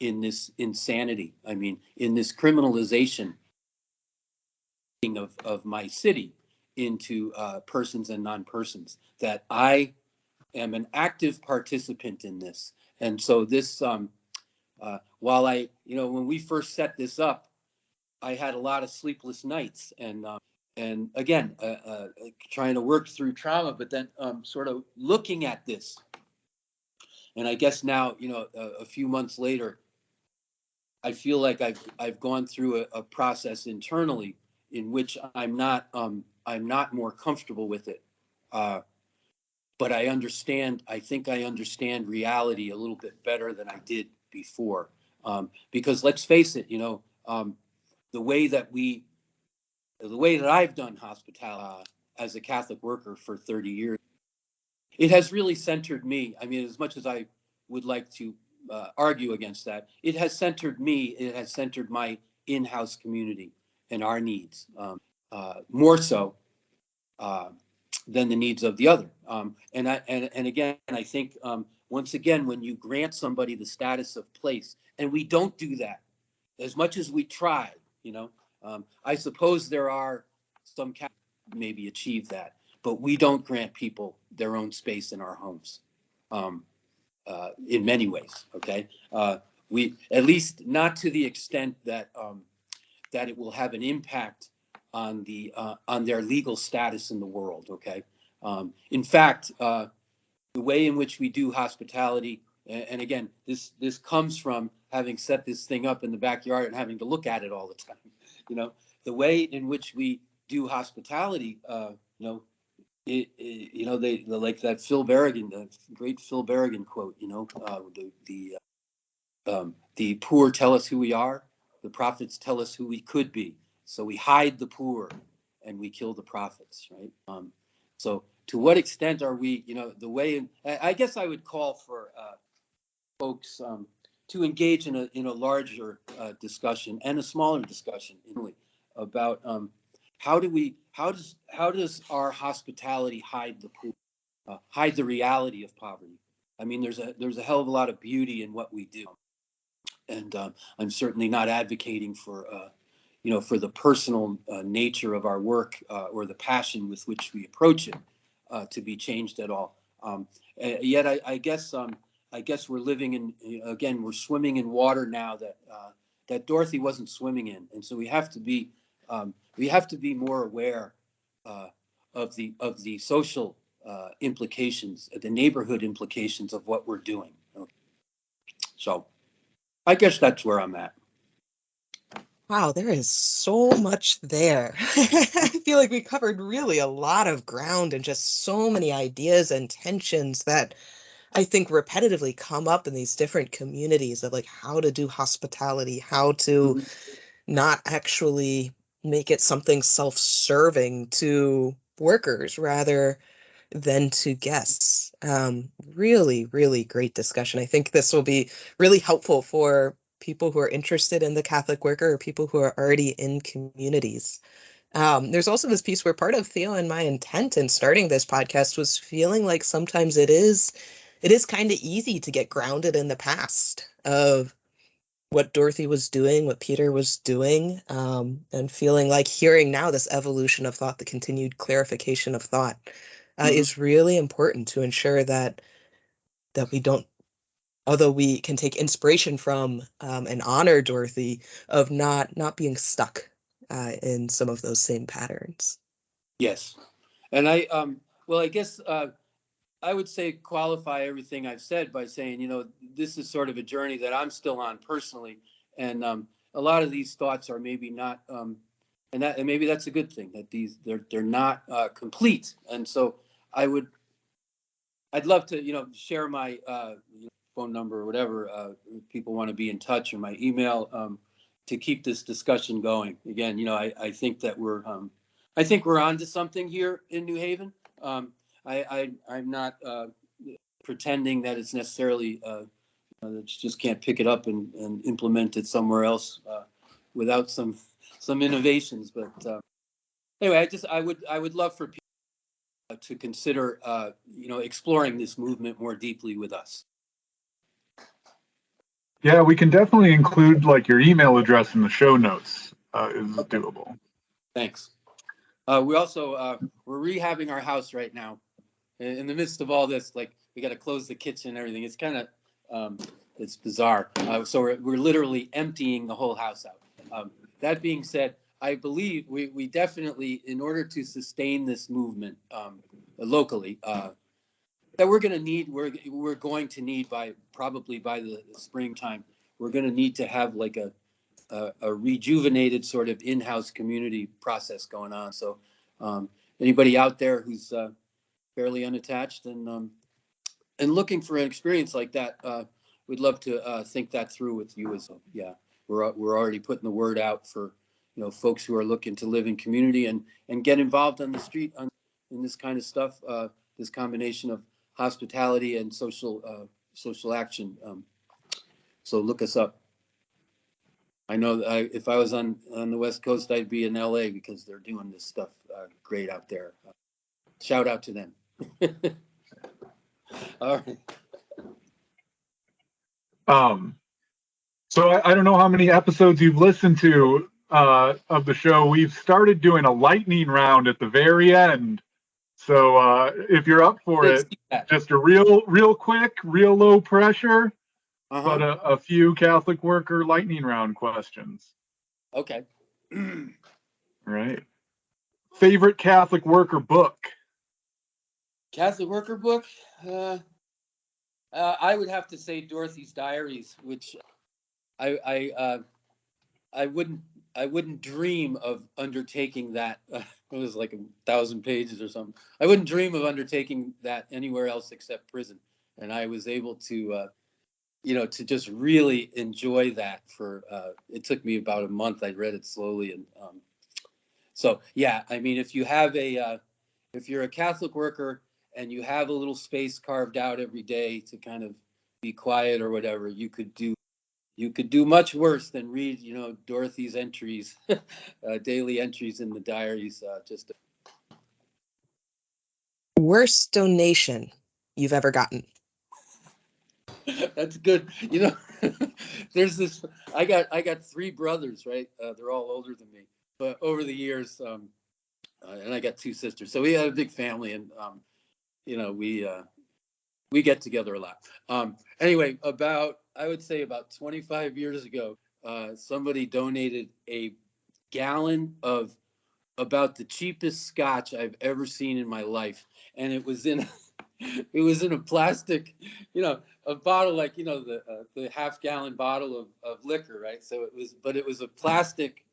in this insanity. I mean, in this criminalization of my city into persons and non-persons, that I am an active participant in this. And so this, while when we first set this up, I had a lot of sleepless nights, and again, trying to work through trauma, but then sort of looking at this. And I guess now, a few months later, I feel like I've gone through a process internally in which I'm not more comfortable with it. But I think I understand reality a little bit better than I did before. Because let's face it, the way that I've done hospitality as a Catholic worker for 30 years, it has really centered me. I mean, as much as I would like to argue against that, it has centered me. It has centered my in-house community and our needs more so than the needs of the other. And again, I think once again, when you grant somebody the status of place, and we don't do that as much as we try, I suppose there are some maybe achieve that, but we don't grant people their own space in our homes. In many ways, okay, we at least not to the extent that that it will have an impact on their legal status in the world. Okay, in fact, the way in which we do hospitality, and again, this comes from having set this thing up in the backyard and having to look at it all the time. The way in which we do hospitality, they like that Phil Berrigan, the great Phil Berrigan quote. The poor tell us who we are, the prophets tell us who we could be. So we hide the poor and we kill the prophets, right? So to what extent are we, the way, I guess I would call for folks to engage in a larger discussion and a smaller discussion about how does our hospitality hide the poor, hide the reality of poverty? I mean, there's a hell of a lot of beauty in what we do. And I'm certainly not advocating for, for the personal nature of our work or the passion with which we approach it to be changed at all. Yet I guess we're living in, again, we're swimming in water now that Dorothy wasn't swimming in, and so we have to be more aware of the social implications, the neighborhood implications of what we're doing. Okay. So I guess that's where I'm at. Wow, there is so much there. I feel like we covered really a lot of ground and just so many ideas and tensions that I think repetitively come up in these different communities of like how to do hospitality, how to not actually make it something self-serving to workers rather than to guests. Really, really great discussion. I think this will be really helpful for people who are interested in the Catholic worker or people who are already in communities. There's also this piece where part of Theo and my intent in starting this podcast was feeling like sometimes it is kind of easy to get grounded in the past of what Dorothy was doing, what Peter was doing, and feeling like hearing now this evolution of thought, the continued clarification of thought, is really important to ensure that we don't, although we can take inspiration from and honor Dorothy, of not being stuck in some of those same patterns. Yes, and I guess I would say qualify everything I've said by saying, this is sort of a journey that I'm still on personally, and a lot of these thoughts are maybe not, and maybe that's a good thing, that they're not complete, and so I'd love to share my phone number or whatever if people want to be in touch, or my email to keep this discussion going. Again, I think that we're onto something here in New Haven. I'm not pretending that it's necessarily that you just can't pick it up and implement it somewhere else without some innovations. But anyway, I would love for people to consider exploring this movement more deeply with us. Yeah, we can definitely include like your email address in the show notes. Is doable. Thanks. We also we're rehabbing our house right now. In the midst of all this, like we got to close the kitchen and everything. It's kind of it's bizarre. So we're literally emptying the whole house out. That being said, I believe we definitely, in order to sustain this movement locally, that we're going to need probably by the springtime, we're going to need to have like a rejuvenated sort of in-house community process going on. So anybody out there who's fairly unattached and looking for an experience like that, we'd love to think that through with you as well. Yeah, we're already putting the word out for folks who are looking to live in community and get involved on the street in this kind of stuff. This combination of hospitality and social action. So look us up. I know that if I was on the West Coast, I'd be in LA because they're doing this stuff great out there. shout out to them. All right. So I don't know how many episodes you've listened to of the show. We've started doing a lightning round at the very end. So if you're up for Let's it, do that. just a real quick, real low pressure, but Uh-huh. a few Catholic worker lightning round questions. Okay. Right. Favorite Catholic worker book? Catholic worker book? I would have to say Dorothy's Diaries, which I wouldn't dream of undertaking that. It was like 1,000 pages or something. I wouldn't dream of undertaking that anywhere else except prison. And I was able to, to just really enjoy that for. It took me about a month. I read it slowly, and so yeah. I mean, if you're a Catholic worker and you have a little space carved out every day to kind of be quiet or whatever, you could do much worse than read, Dorothy's entries, daily entries in the diaries. Worst donation you've ever gotten? That's good. There's this. I got three brothers, right? They're all older than me, but over the years, and I got two sisters, so we had a big family, and we get together a lot. Anyway, I would say about 25 years ago, somebody donated a gallon of about the cheapest scotch I've ever seen in my life, and it was in a plastic, a bottle like the half-gallon bottle of liquor, right? So it was a plastic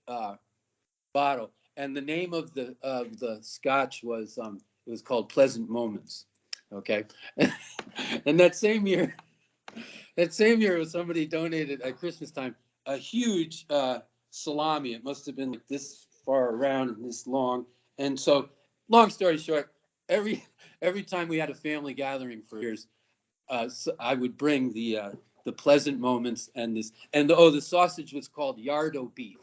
bottle, and the name of the scotch was it was called Pleasant Moments. Okay, and that same year, somebody donated at Christmas time a huge salami. It must have been like this far around and this long. And so, long story short, every time we had a family gathering for years, so I would bring the Pleasant Moments and the sausage was called Yardo beef.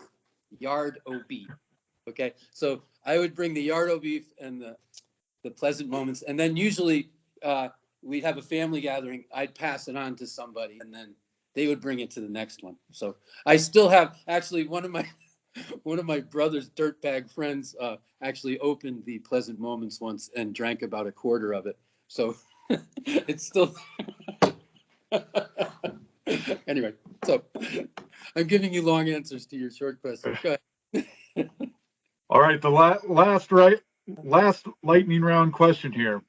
Yardo beef. Okay, so I would bring the Yardo beef and the Pleasant Moments, and then usually we'd have a family gathering. I'd pass it on to somebody, and then they would bring it to the next one. So I still have actually one of my brother's dirtbag friends actually opened the Pleasant Moments once and drank about a quarter of it. So it's still anyway. So I'm giving you long answers to your short questions. Go ahead. All right, the last lightning round question here.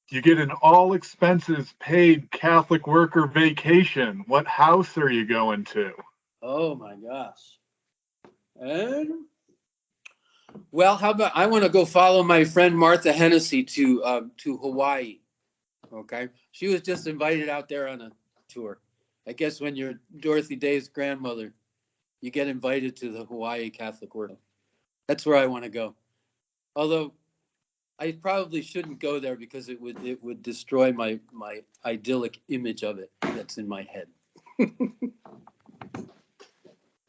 You get an all expenses paid Catholic worker vacation. What house are you going to? Oh my gosh. And well, how about I want to go follow my friend Martha Hennessy to Hawaii. Okay, she was just invited out there on a tour. I guess when you're Dorothy Day's grandmother, you get invited to the Hawaii Catholic World. That's where I want to go. Although I probably shouldn't go there because it would destroy my idyllic image of it that's in my head.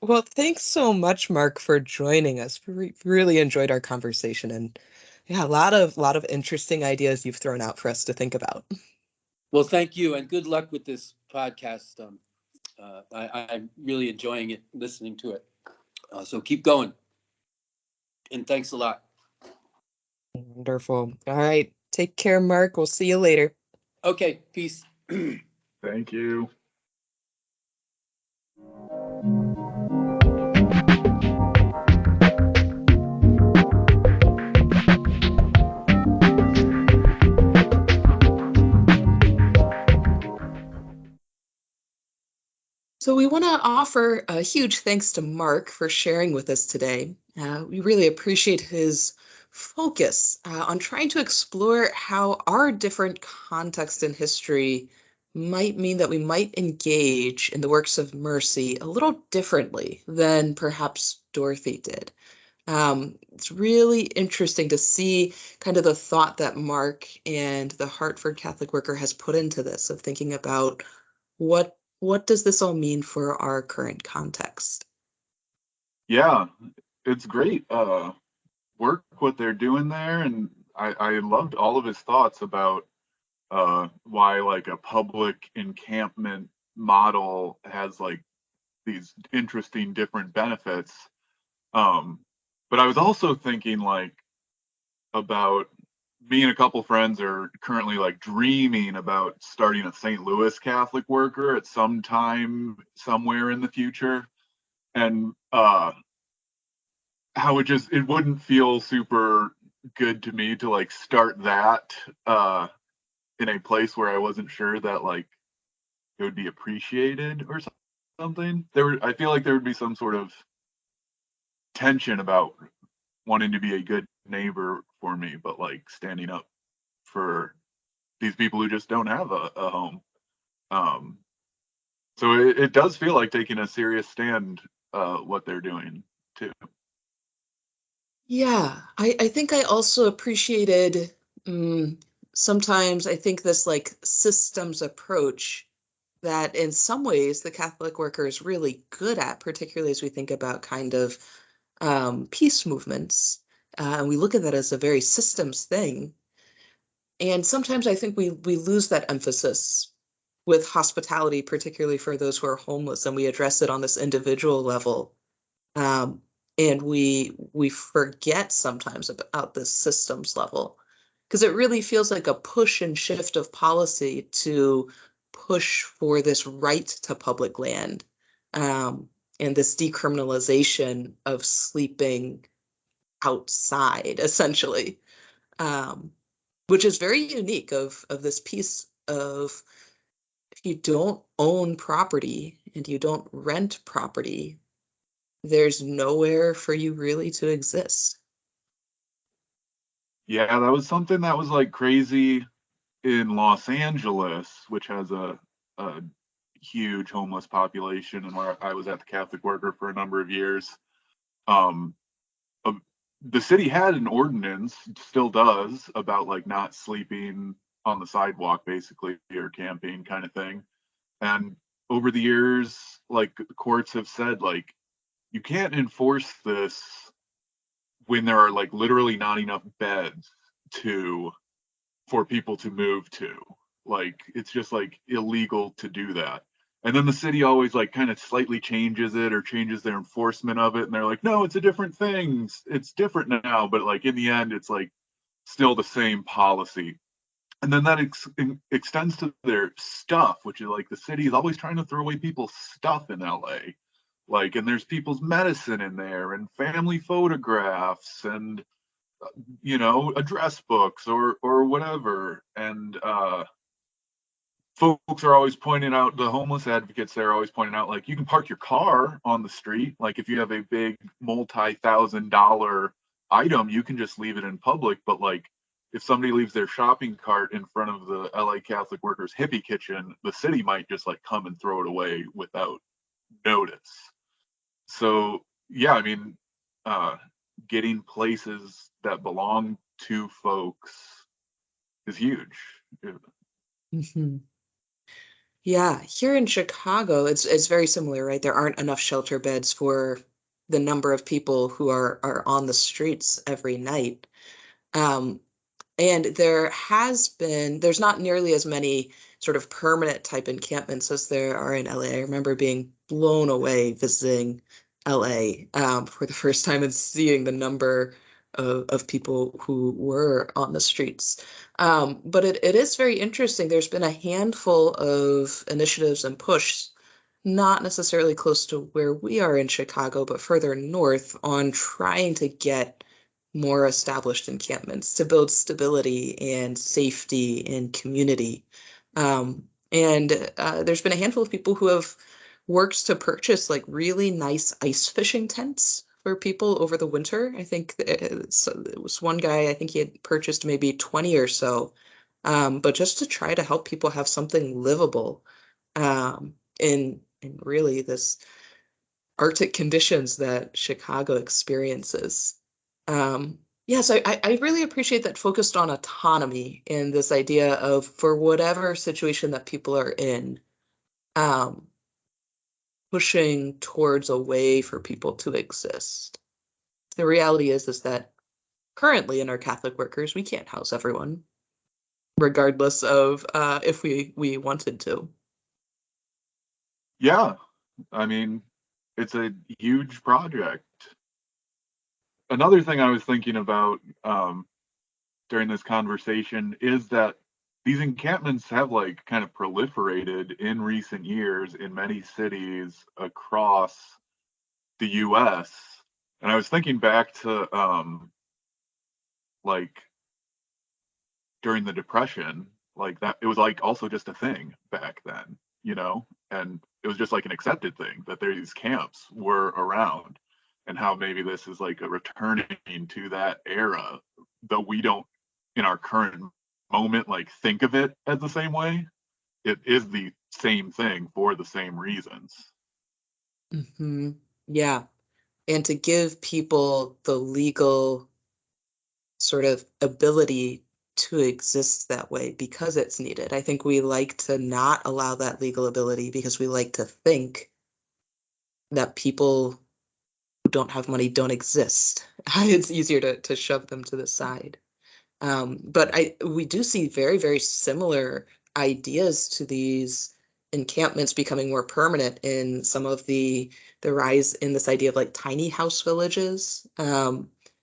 Well, thanks so much, Mark, for joining us. We really enjoyed our conversation, and yeah, a lot of interesting ideas you've thrown out for us to think about. Well, thank you, and good luck with this podcast. I'm really enjoying it, listening to it. So keep going, and thanks a lot. Wonderful. All right. Take care, Mark. We'll see you later. Okay, peace. Thank you. So we want to offer a huge thanks to Mark for sharing with us today. We really appreciate his focus on trying to explore how our different context and history might mean that we might engage in the works of mercy a little differently than perhaps Dorothy did. It's really interesting to see kind of the thought that Mark and the Hartford Catholic Worker has put into this of thinking about what does this all mean for our current context? Yeah, it's great work what they're doing there, and I loved all of his thoughts about why like a public encampment model has like these interesting different benefits. But I was also thinking like about me and a couple friends are currently like dreaming about starting a St. Louis Catholic worker at some time somewhere in the future. And how it wouldn't feel super good to me to like start that in a place where I wasn't sure that like it would be appreciated or something. I feel like there would be some sort of tension about wanting to be a good neighbor for me, but like standing up for these people who just don't have a home. Um, so it does feel like taking a serious stand, what they're doing too. Yeah, I think I also appreciated sometimes I think this like systems approach that in some ways the Catholic worker is really good at, particularly as we think about kind of peace movements. And we look at that as a very systems thing. And sometimes I think we lose that emphasis with hospitality, particularly for those who are homeless, and we address it on this individual level. Um, and we forget sometimes about this systems level because it really feels like a push and shift of policy to push for this right to public land, um, and this decriminalization of sleeping outside, essentially, um, which is very unique of this piece of if you don't own property and you don't rent property, there's nowhere for you really to exist. Yeah, that was something that was like crazy in Los Angeles, which has a huge homeless population, and where I was at the Catholic Worker for a number of years. Um, uh, the city had an ordinance, still does, about like not sleeping on the sidewalk, basically, or camping kind of thing. And over the years, like the courts have said, like you can't enforce this when there are like literally not enough beds to for people to move to. Like it's just like illegal to do that. And then the city always like kind of slightly changes it or changes their enforcement of it. And they're like, no, it's a different thing. It's different now. But like in the end, it's like still the same policy. And then that extends to their stuff, which is like the city is always trying to throw away people's stuff in LA. Like, and there's people's medicine in there and family photographs and address books or whatever. And folks are always pointing out, the homeless advocates there are always pointing out, like, you can park your car on the street. Like if you have a big multi-$1,000 item, you can just leave it in public. But like if somebody leaves their shopping cart in front of the LA Catholic Workers hippie kitchen, the city might just like come and throw it away without notice. So yeah, I mean, getting places that belong to folks is huge. Mhm. Yeah, here in Chicago, it's very similar, right? There aren't enough shelter beds for the number of people who are on the streets every night. Um, And there's not nearly as many sort of permanent type encampments as there are in LA. I remember being blown away visiting LA for the first time and seeing the number of people who were on the streets. But it is very interesting. There's been a handful of initiatives and push, not necessarily close to where we are in Chicago, but further north on trying to get more established encampments to build stability and safety and community. And there's been a handful of people who have worked to purchase like really nice ice fishing tents for people over the winter. I think it was one guy, I think he had purchased maybe 20 or so, but just to try to help people have something livable in really this Arctic conditions that Chicago experiences. Yeah, so I really appreciate that focused on autonomy and this idea of for whatever situation that people are in, um, pushing towards a way for people to exist. The reality is that currently in our Catholic workers, we can't house everyone, regardless of if we wanted to. Yeah, I mean, it's a huge project. Another thing I was thinking about during this conversation is that these encampments have like kind of proliferated in recent years in many cities across the US. And I was thinking back to like during the Depression, like that it was like also just a thing back then, you know, and it was just like an accepted thing that these camps were around, and how maybe this is like a returning to that era, though we don't in our current moment like think of it as the same way. It is the same thing for the same reasons. Hmm. Yeah. And to give people the legal sort of ability to exist that way because it's needed. I think we like to not allow that legal ability because we like to think that people who don't have money don't exist. It's easier to shove them to the side. But we do see very, very similar ideas to these encampments becoming more permanent in some of the rise in this idea of like tiny house villages,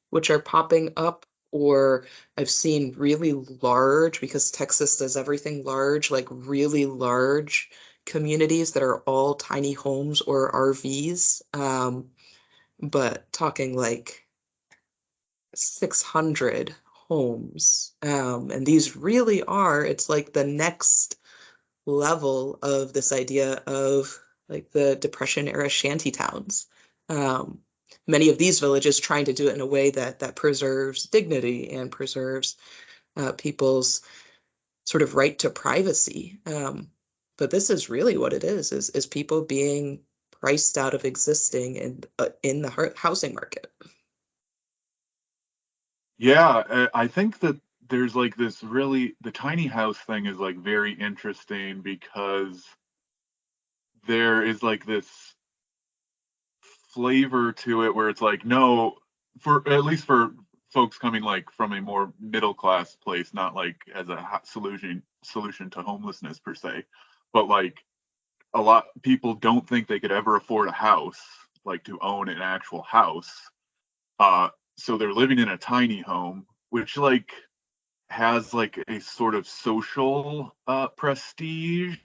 which are popping up. Or I've seen really large, because Texas does everything large, like really large communities that are all tiny homes or RVs. But talking like 600 homes. And these really are, it's like the next level of this idea of like the Depression era shanty towns. Um, Many of these villages trying to do it in a way that preserves dignity and preserves people's sort of right to privacy. But this is really what it is people being priced out of existing in the housing market. Yeah, I think that there's like this really the tiny house thing is like very interesting because there is like this flavor to it where it's like no, for at least for folks coming like from a more middle class place, not like as a solution to homelessness per se, but like a lot people don't think they could ever afford a house, like to own an actual house. So they're living in a tiny home, which like has like a sort of social prestige,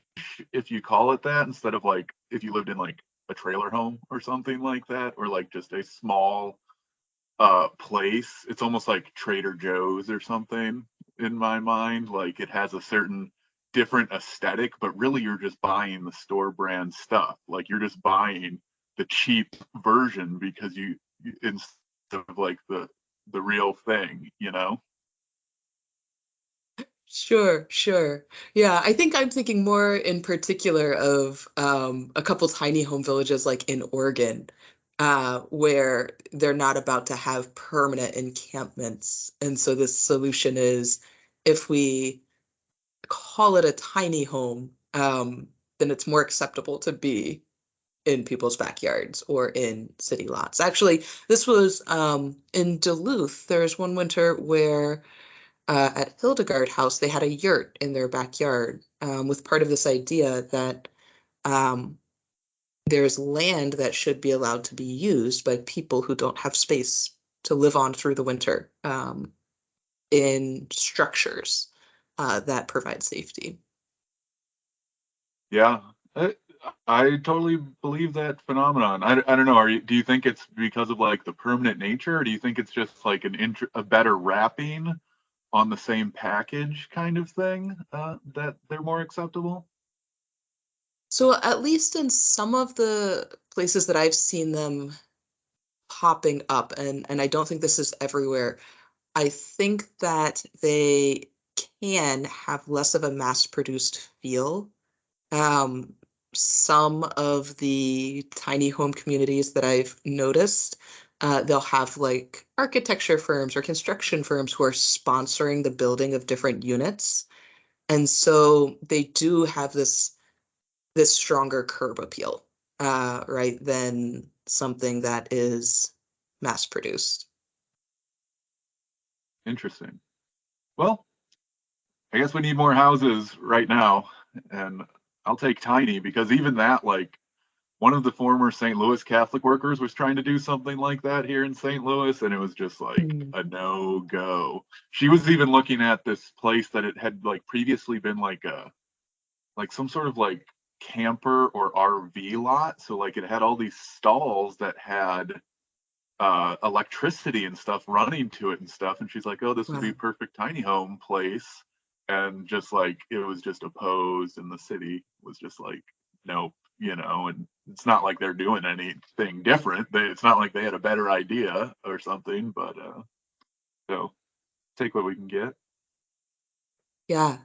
if you call it that, instead of like if you lived in like a trailer home or something like that, or like just a small place. It's almost like Trader Joe's or something in my mind. Like it has a certain different aesthetic, but really you're just buying the store brand stuff. Like you're just buying the cheap version because instead of like the real thing, you know? Sure, sure. Yeah, I think I'm thinking more in particular of a couple tiny home villages like in Oregon, where they're not about to have permanent encampments. And so the solution is if we call it a tiny home, then it's more acceptable to be in people's backyards or in city lots. Actually, this was in Duluth. There's one winter where at Hildegard House, they had a yurt in their backyard with part of this idea that um, there's land that should be allowed to be used by people who don't have space to live on through the winter in structures that provide safety. Yeah, I totally believe that phenomenon. I don't know. Do you think it's because of like the permanent nature, or do you think it's just like a better wrapping on the same package kind of thing that they're more acceptable? So at least in some of the places that I've seen them popping up, and I don't think this is everywhere, I think that they can have less of a mass-produced feel. Um, some of the tiny home communities that I've noticed, they'll have like architecture firms or construction firms who are sponsoring the building of different units. And so they do have this stronger curb appeal, right, than something that is mass produced. Interesting. Well, I guess we need more houses right now, and I'll take tiny because even that, like, one of the former St. Louis Catholic workers was trying to do something like that here in St. Louis, and it was just like Mm. a no-go. She was even looking at this place that it had like previously been like some sort of like camper or RV lot. So like it had all these stalls that had electricity and stuff running to it and stuff. And she's like, oh, this would be a Wow. perfect tiny home place. And just like it was just opposed, and the city was just like, nope, and it's not like they're doing anything different. It's not like they had a better idea or something, but so take what we can get. Yeah.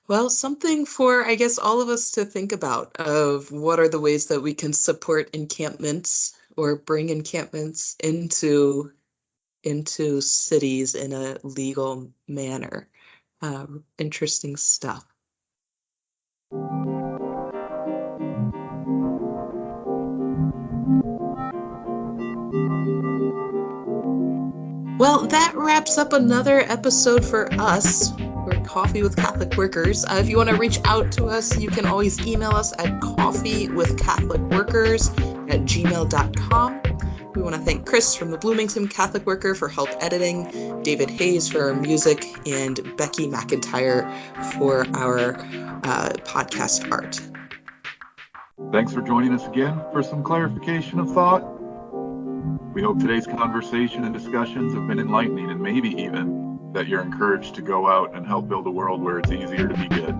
Well, something for, I guess, all of us to think about of what are the ways that we can support encampments or bring encampments into cities in a legal manner. Interesting stuff. Well, that wraps up another episode for us. We're Coffee with Catholic Workers. If you want to reach out to us, you can always email us at coffeewithcatholicworkers@gmail.com. We want to thank Chris from the Bloomington Catholic Worker for help editing, David Hayes for our music, and Becky McIntyre for our podcast art. Thanks for joining us again for some clarification of thought. We hope today's conversation and discussions have been enlightening, and maybe even that you're encouraged to go out and help build a world where it's easier to be good.